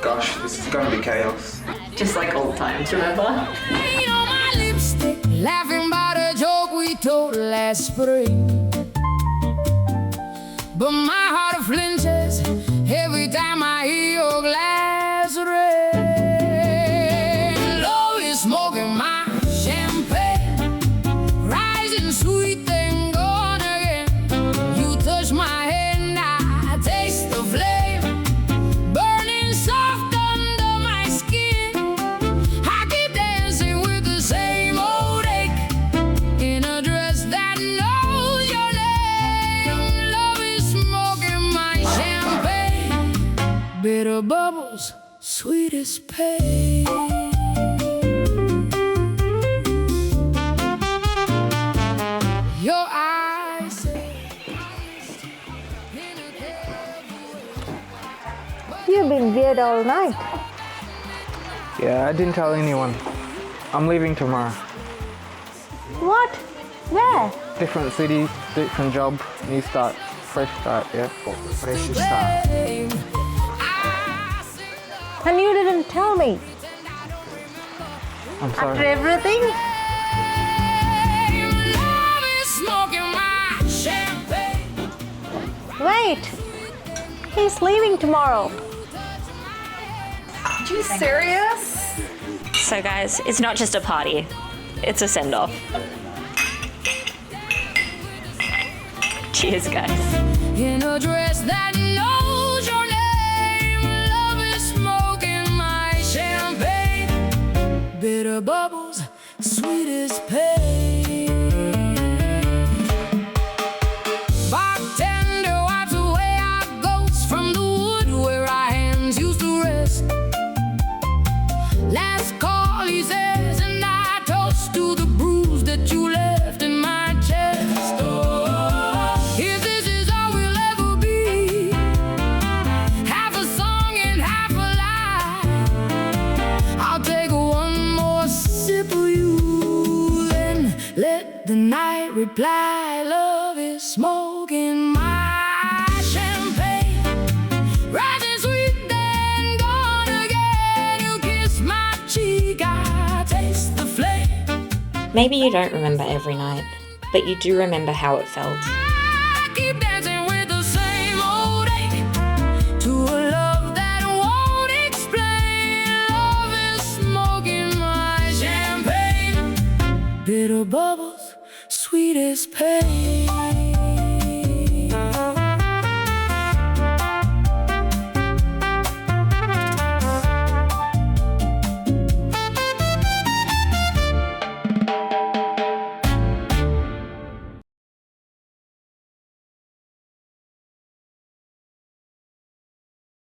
Gosh, this is gonna be chaos. Just like old times, remember? Laughing about a joke we told last spring. But my heart flinches every time I hear your glass ring. Love is smoking my champagne, rising sweet then gone again. You touch my hand, I taste the flame, burning soft under my skin. I keep dancing with the same old ache in a dress that knows your name. Love is smoking my champagne, bitter bubbles, sweet as pain. Your eyes say You've been weird all night. Yeah, I didn't tell anyone. I'm leaving tomorrow. What? Where? Different city, different job, new start, fresh start, yeah. Fresh start. And you didn't tell me. I'm After sorry. everything? love is smoking my champagne. Wait. He's leaving tomorrow. Are you serious? So guys, it's not just a party, it's a send-off. Cheers, guys. In a dress that knows your name, love is smoking my champagne, bitter bubbles, sweet as pain. Bartender wipes away our ghosts from the wood where our hands used to rest. Last call, he says, and I toast to the bruise that you left in my chest. Oh, if this is all we'll ever be, half a song and half a lie, I'll take one more sip of you, then let the night reply. Love is smoking my champagne, rising sweet then gone again. You kiss my cheek, I taste the flame. Maybe you don't remember every night, but you do remember how it felt. I keep dancing with the same old ache to a love that won't explain. Love is smoking my champagne, bitter bubbles, sweet as pain.